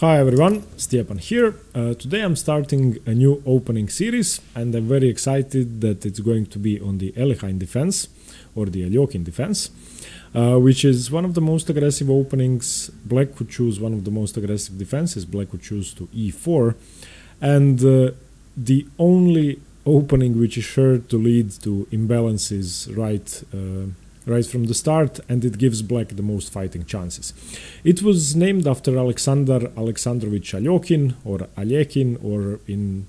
Hi everyone, Stjepan here. Today I'm starting a new opening series and I'm very excited that it's going to be on the Alekhine Defense or the Alekhine Defense, which is one of the most aggressive openings. Black would choose one of the most aggressive defenses. Black would choose to e4, and the only opening which is sure to lead to imbalances right from the start, and it gives black the most fighting chances. It was named after Alexander Aleksandrovič Aljohin, or Aljehin, or in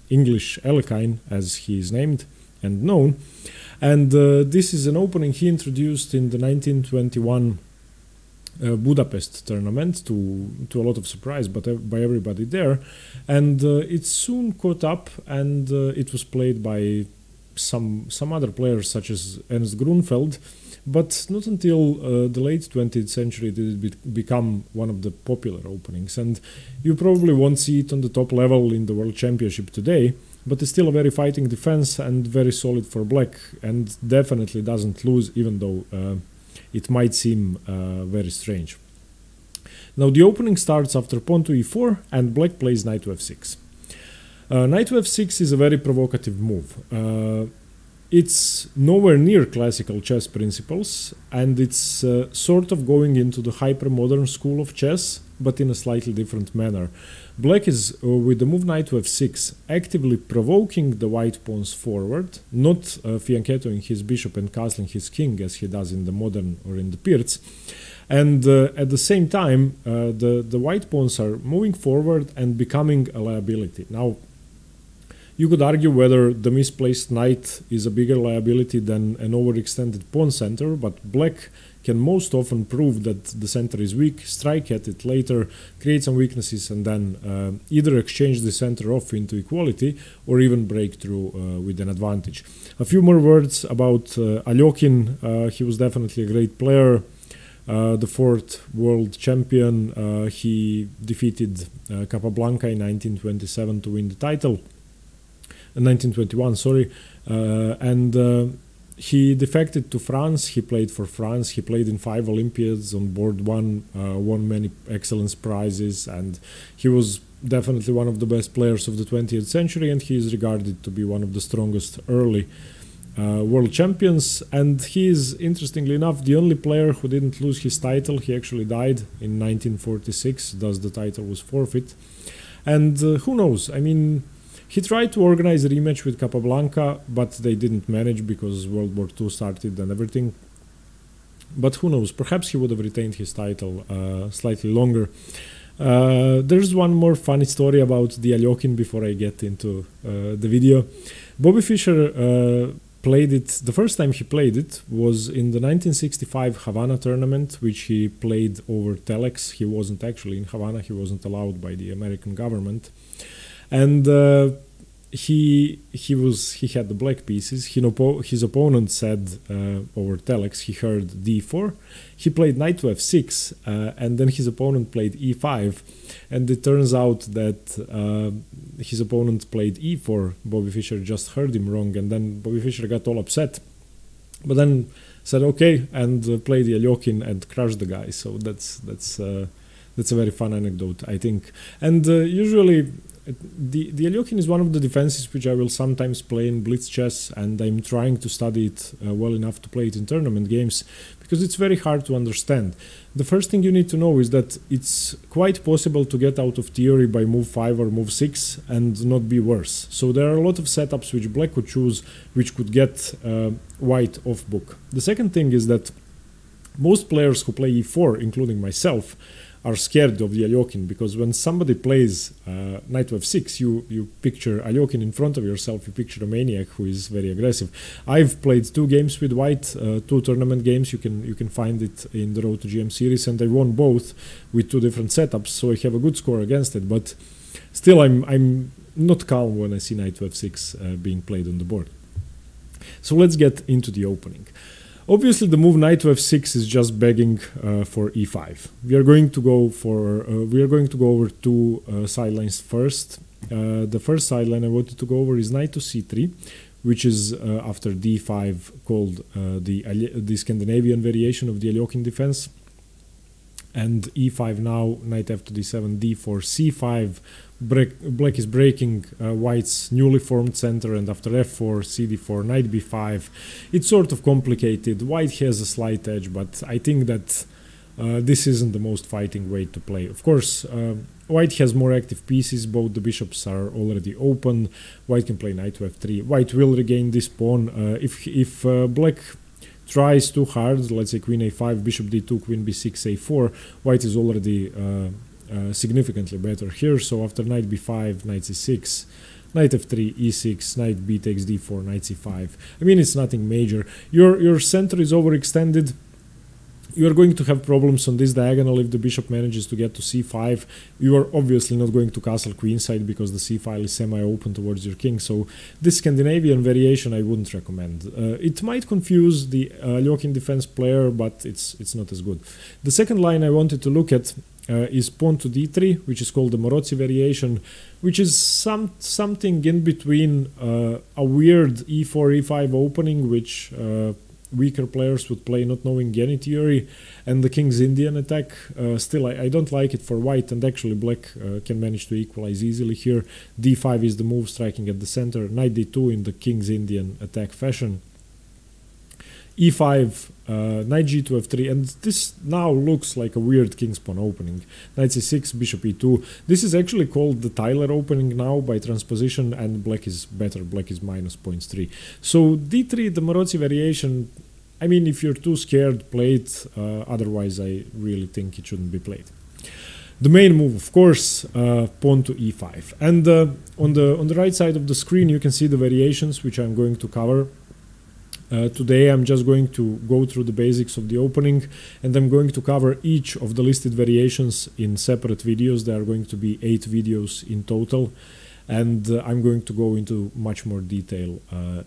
English Alekhine as he is named and known. And this is an opening he introduced in the 1921 Budapest Tournament to a lot of surprise by everybody there, and it soon caught up, and it was played by some other players such as Ernst Grunfeld, but not until the late 20th century did it become one of the popular openings. And you probably won't see it on the top level in the World Championship today, but it's still a very fighting defense and very solid for black, and definitely doesn't lose, even though it might seem very strange. Now the opening starts after pawn to e4 and black plays knight to f6. Knight to f6 is a very provocative move. It's nowhere near classical chess principles, and it's sort of going into the hyper-modern school of chess, but in a slightly different manner. Black is, with the move knight to f6, actively provoking the white pawns forward, not fianchettoing his bishop and castling his king as he does in the modern or in the Pirts. And at the same time, the white pawns are moving forward and becoming a liability. Now, you could argue whether the misplaced knight is a bigger liability than an overextended pawn center, but black can most often prove that the center is weak, strike at it later, create some weaknesses, and then either exchange the center off into equality or even break through with an advantage. A few more words about Aljohin. He was definitely a great player. The fourth world champion. He defeated Capablanca in 1927 to win the title. 1921, sorry, and he defected to France. He played for France. He played in 5 Olympiads on board one, won many excellence prizes, and he was definitely one of the best players of the 20th century, and he is regarded to be one of the strongest early world champions. And he is, interestingly enough, the only player who didn't lose his title. He actually died in 1946, thus the title was forfeit. And who knows, I mean, he tried to organize a rematch with Capablanca, but they didn't manage because World War II started and everything. But who knows, perhaps he would have retained his title slightly longer. There's one more funny story about the Aljohin before I get into the video. Bobby Fischer played it, the first time he played it was in the 1965 Havana tournament, which he played over telex. He wasn't actually in Havana, he wasn't allowed by the American government. And he had the black pieces. His opponent said over telex he heard d4. He played knight to f6, and then his opponent played e5. And it turns out that his opponent played e4. Bobby Fischer just heard him wrong, and then Bobby Fischer got all upset. But then said okay and played the Aljohin and crushed the guy. So that's a very fun anecdote, I think. And usually, the Aljohin is one of the defenses which I will sometimes play in blitz chess, and I'm trying to study it well enough to play it in tournament games, because it's very hard to understand. The first thing you need to know is that it's quite possible to get out of theory by move 5 or move 6 and not be worse. So there are a lot of setups which black could choose which could get white off book. The second thing is that most players who play e4, including myself, are scared of the Aljohin, because when somebody plays knight to f6, you picture Aljohin in front of yourself, you picture a maniac who is very aggressive. I've played 2 games with white, 2 tournament games. You can find it in the Road to GM series, and I won both with 2 different setups, so I have a good score against it. But still, I'm not calm when I see knight to f6 being played on the board. So let's get into the opening. Obviously, the move knight to f6 is just begging for e5. We are going to go over 2 sidelines first. The first sideline I wanted to go over is knight to c3, which is after d5, called the Scandinavian variation of the Alekhine Defense. and e5 now, knight f to d7, d4, c5. Black is breaking white's newly formed center, and after f4, cd4, knight b5. It's sort of complicated. White has a slight edge, but I think that this isn't the most fighting way to play. Of course, white has more active pieces. Both the bishops are already open. White can play knight to f3. White will regain this pawn. If black tries too hard, let's say queen a5, bishop d2, queen b6, a4, white is already significantly better here. So after knight b5, knight c6, knight f3, e6, knight b takes d4, knight c5. I mean, it's nothing major. Your center is overextended. You are going to have problems on this diagonal if the bishop manages to get to c5. You are obviously not going to castle queenside because the c file is semi-open towards your king. So this Scandinavian variation I wouldn't recommend. It might confuse the Alekhine Defense player, but it's not as good. The second line I wanted to look at is pawn to d3, which is called the Morozzi variation, which is something in between a weird e4, e5 opening, which weaker players would play not knowing any theory, and the king's Indian attack. Still, I don't like it for white, and actually black can manage to equalize easily here. d5 is the move, striking at the center. Knight d2 in the king's Indian attack fashion. e5, knight g to f3, and this now looks like a weird king's pawn opening. Knight c6, bishop e2. This is actually called the Tyler opening now by transposition, and black is better. Black is minus 0.3. So d3, the Morozzi variation, I mean, if you're too scared, play it. Otherwise, I really think it shouldn't be played. The main move, of course, pawn to e5. And on the right side of the screen, you can see the variations, which I'm going to cover. Today I'm just going to go through the basics of the opening, and I'm going to cover each of the listed variations in separate videos. There are going to be 8 videos in total, and I'm going to go into much more detail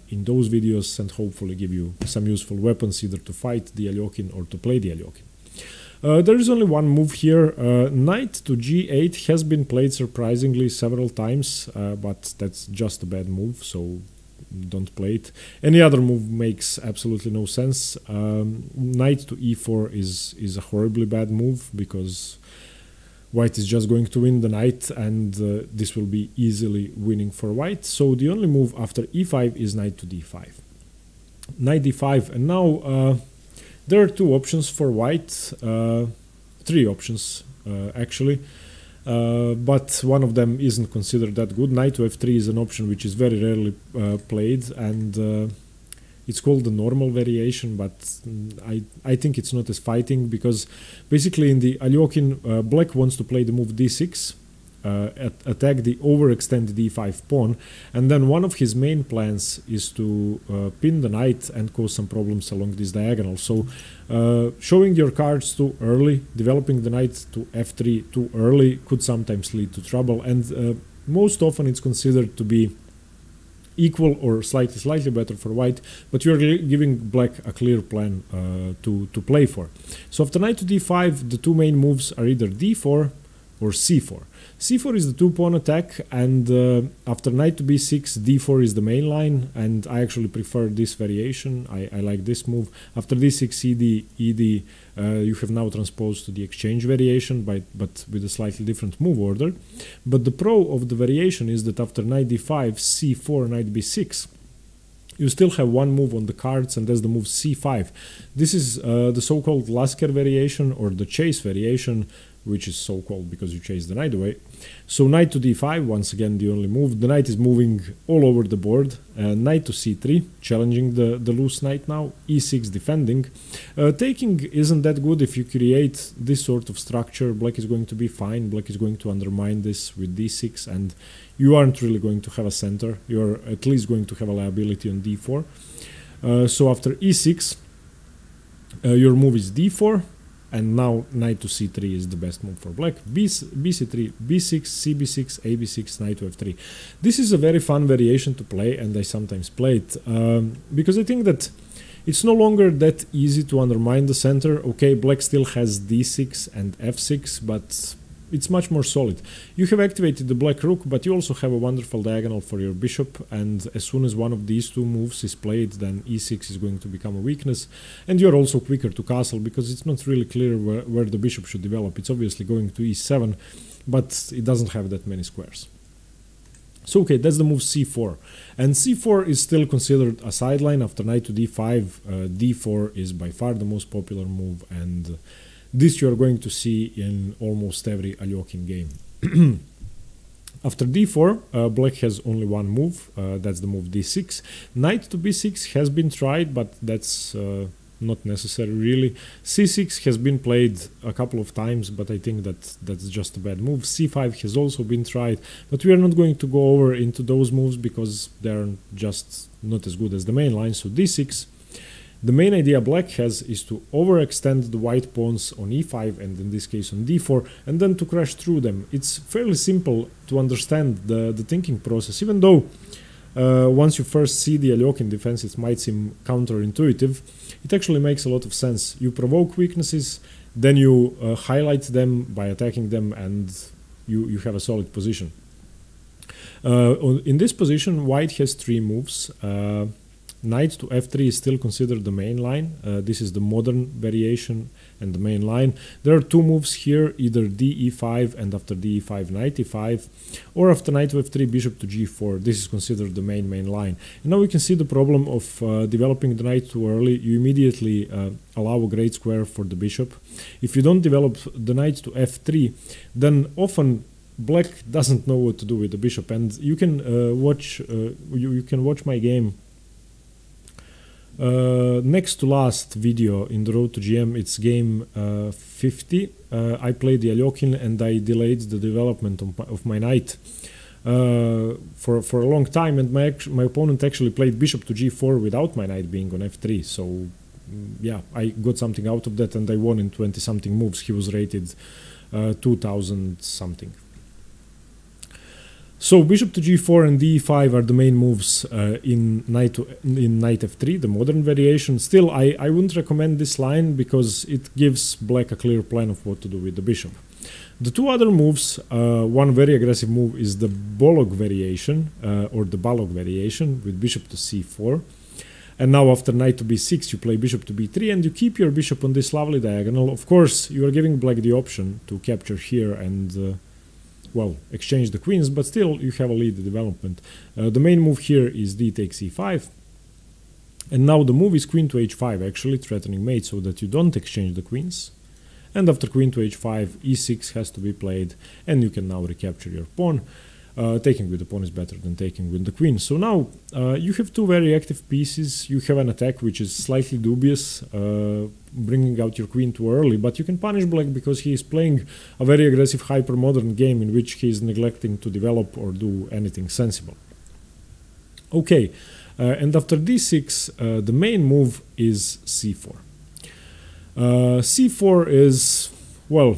in those videos and hopefully give you some useful weapons either to fight the Aljohin or to play the Aljohin. There is only one move here. Knight to g8 has been played surprisingly several times, but that's just a bad move, so don't play it. Any other move makes absolutely no sense. Knight to e4 is a horribly bad move because white is just going to win the knight, and this will be easily winning for white. So the only move after e5 is knight to d5. Knight d5, and now there are 2 options for white, 3 options actually. But one of them isn't considered that good. Knight to f3 is an option which is very rarely played, and it's called the normal variation, but I think it's not as fighting, because basically in the Aljohin, black wants to play the move d6, attack the overextended d5 pawn, and then one of his main plans is to pin the knight and cause some problems along this diagonal. So showing your cards too early, developing the knight to f3 too early could sometimes lead to trouble, and most often it's considered to be equal or slightly better for white, but you're giving black a clear plan to play for. So after knight to d5, the 2 main moves are either d4 or c4. c4 is the 2-pawn attack, and after knight to b6, d4 is the main line, and I actually prefer this variation. I like this move. After d6, cd, ed, you have now transposed to the exchange variation, but with a slightly different move order. But the pro of the variation is that after knight d5, c4, knight b6, you still have one move on the cards, and that's the move c5. This is the so-called Lasker variation, or the chase variation, which is so called because you chase the knight away. So knight to d5, once again the only move. The knight is moving all over the board. Knight to c3, challenging the loose knight now. e6 defending. Taking isn't that good. If you create this sort of structure, black is going to be fine. Black is going to undermine this with d6, and you aren't really going to have a center. You're at least going to have a liability on d4. So after e6, your move is d4. And now knight to c3 is the best move for black. bc3, b6, cb6, ab6, knight to f3. This is a very fun variation to play, and I sometimes play it because I think that it's no longer that easy to undermine the center. Okay, black still has d6 and f6, but it's much more solid. You have activated the black rook, but you also have a wonderful diagonal for your bishop, and as soon as one of these two moves is played, then e6 is going to become a weakness, and you're also quicker to castle, because it's not really clear where the bishop should develop. It's obviously going to e7, but it doesn't have that many squares. So okay, that's the move c4, and c4 is still considered a sideline after knight to d5. d4 is by far the most popular move, and this you are going to see in almost every Aljohin game. After d4, black has only one move, that's the move d6. Knight to b6 has been tried, but that's not necessary really. c6 has been played a couple of times, but I think that's just a bad move. c5 has also been tried, but we are not going to go over into those moves because they're just not as good as the main line. So d6. The main idea black has is to overextend the white pawns on e5 and in this case on d4, and then to crash through them. It's fairly simple to understand the thinking process, even though once you first see the Alekhine defense it might seem counterintuitive. It actually makes a lot of sense. You provoke weaknesses, then you highlight them by attacking them, and you have a solid position. In this position, white has three moves. Knight to f3 is still considered the main line. This is the modern variation and the main line. There are two moves here, either d-e5 and after d-e5 knight e5, or after knight to f3 bishop to g4. This is considered the main line. And now we can see the problem of developing the knight too early. You immediately allow a great square for the bishop. If you don't develop the knight to f3, then often black doesn't know what to do with the bishop. And you can watch my game. Next to last video in the road to GM, it's game 50. I played the Aljohin and I delayed the development of my knight for a long time, and my opponent actually played bishop to g4 without my knight being on f3. So yeah, I got something out of that and I won in 20 something moves. He was rated 2000 something. So bishop to g4 and d5 are the main moves in knight f3, the modern variation. Still, I wouldn't recommend this line because it gives black a clear plan of what to do with the bishop. The two other moves, one very aggressive move is the Borg variation or the Borg variation with bishop to c4. And now after knight to b6 you play bishop to b3 and you keep your bishop on this lovely diagonal. Of course, you are giving black the option to capture here and well, exchange the queens, but still you have a lead development. The main move here is d takes e5, and now the move is queen to h5, actually threatening mate so that you don't exchange the queens. And after queen to h5, e6 has to be played, and you can now recapture your pawn. Taking with the pawn is better than taking with the queen. So now you have two very active pieces. You have an attack which is slightly dubious, bringing out your queen too early, but you can punish black because he is playing a very aggressive hyper-modern game in which he is neglecting to develop or do anything sensible. Okay, and after d6, the main move is c4. c4 is, well,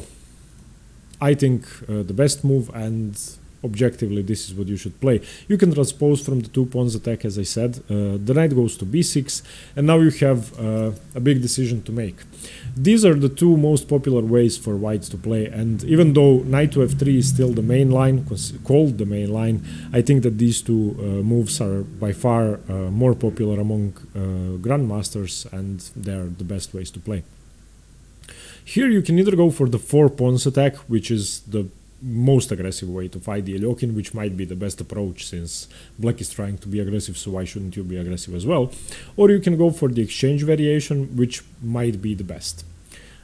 I think the best move, and objectively this is what you should play. You can transpose from the two pawns attack, as I said. The knight goes to b6, and now you have a big decision to make. These are the two most popular ways for whites to play, and even though knight to f3 is still the main line, called the main line, I think that these two moves are by far more popular among grandmasters, and they're the best ways to play. Here you can either go for the four pawns attack, which is the most aggressive way to fight the Aljohin, which might be the best approach since black is trying to be aggressive, so why shouldn't you be aggressive as well? Or you can go for the exchange variation, which might be the best.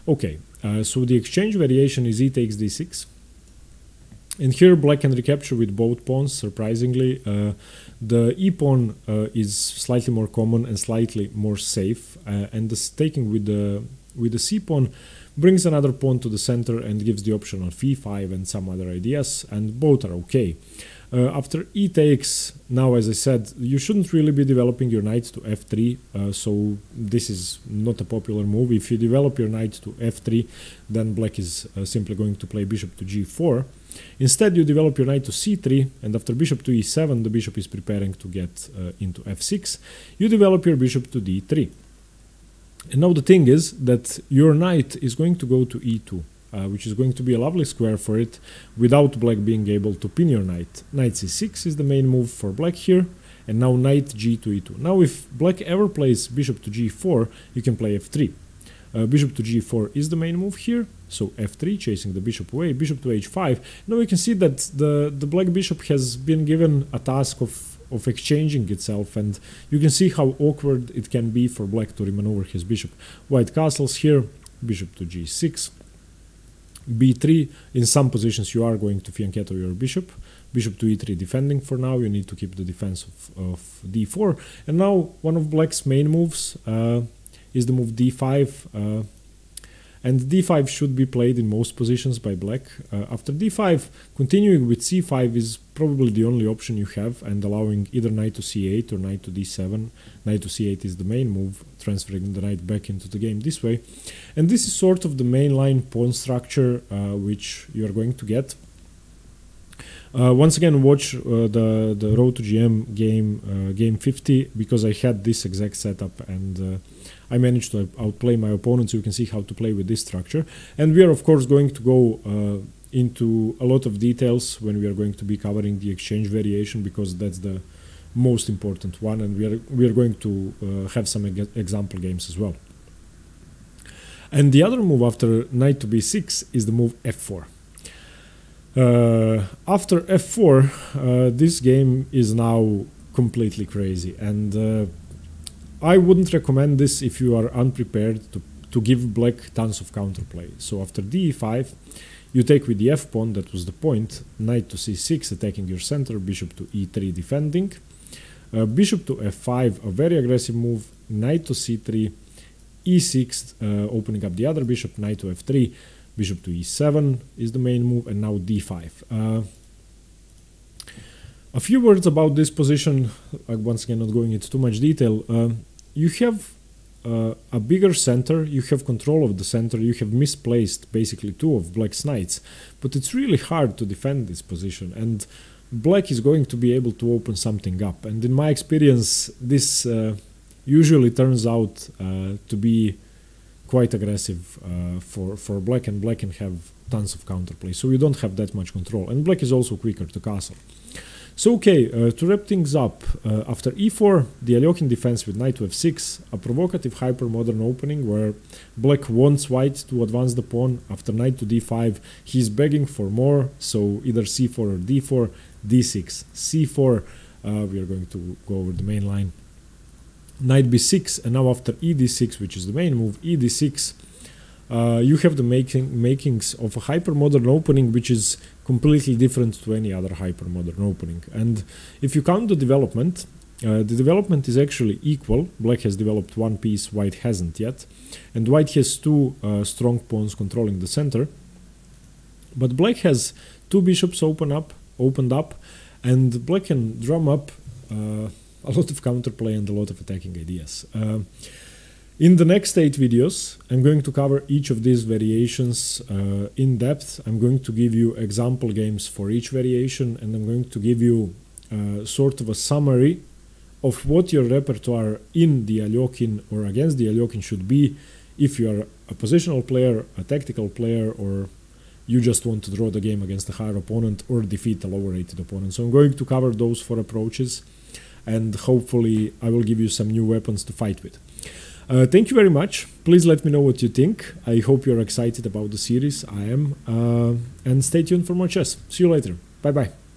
Okay, so the exchange variation is e takes d6, and here black can recapture with both pawns, surprisingly. The e pawn is slightly more common and slightly more safe, and the taking with the c pawn brings another pawn to the center and gives the option of e5 and some other ideas, and both are okay. After e takes, now as I said, you shouldn't really be developing your knight to f3, so this is not a popular move. If you develop your knight to f3, then black is simply going to play bishop to g4. Instead, you develop your knight to c3, and after bishop to e7, the bishop is preparing to get into f6. You develop your bishop to d3. And now the thing is that your knight is going to go to e2. which is going to be a lovely square for it without black being able to pin your knight. Knight c6 is the main move for black here, and now knight g to e2. Now if black ever plays bishop to g4, you can play f3. Bishop to g4 is the main move here, so f3, chasing the bishop away, bishop to h5. Now you can see that the black bishop has been given a task of exchanging itself, and you can see how awkward it can be for black to remaneuver his bishop. White castles here, bishop to g6, b3. In some positions you are going to fianchetto your bishop. Bishop to e3 defending for now, you need to keep the defense of d4. And now one of black's main moves is the move d5, and d5 should be played in most positions by black. After d5, continuing with c5 is probably the only option you have, and allowing either knight to c8 or knight to d7. Knight to c8 is the main move, transferring the knight back into the game this way. And this is sort of the mainline pawn structure which you are going to get. Once again, watch the Road to GM game 50, because I had this exact setup and I managed to outplay my opponent, so you can see how to play with this structure. And we are of course going to go into a lot of details when we are going to be covering the exchange variation, because that's the most important one, and we are going to have some example games as well. And the other move after knight to b6 is the move f4. After f4, this game is now completely crazy, and I wouldn't recommend this if you are unprepared to give black tons of counterplay. So after d5, you take with the f pawn, that was the point, knight to c6 attacking your center, bishop to e3 defending, bishop to f5, a very aggressive move, knight to c3, e6 opening up the other bishop, knight to f3, bishop to e7 is the main move, and now d5. A few words about this position, once again not going into too much detail. You have a bigger center, you have control of the center, you have misplaced basically two of black's knights, but it's really hard to defend this position, and black is going to be able to open something up, and in my experience this usually turns out to be quite aggressive for black, and black can have tons of counterplay, so you don't have that much control, and black is also quicker to castle. So okay, to wrap things up, after e4, the Alekhine defense with knight to f6, a provocative hyper-modern opening where black wants white to advance the pawn. After knight to d5, he's begging for more, so either c4 or d4, d6, c4, we are going to go over the main line, knight b6, and now after e d6, which is the main move, e d6, you have the makings of a hyper-modern opening, which is completely different to any other hyper-modern opening. And if you count the development is actually equal. Black has developed one piece, white hasn't yet, and white has two strong pawns controlling the center. But black has two bishops opened up, and black can drum up a lot of counterplay and a lot of attacking ideas. In the next 8 videos, I'm going to cover each of these variations in depth. I'm going to give you example games for each variation, and I'm going to give you sort of a summary of what your repertoire in the Aljohin or against the Aljohin should be if you are a positional player, a tactical player, or you just want to draw the game against a higher opponent or defeat a lower rated opponent. So I'm going to cover those 4 approaches, and hopefully I will give you some new weapons to fight with. Thank you very much. Please let me know what you think. I hope you're excited about the series. I am. And stay tuned for more chess. See you later. Bye bye.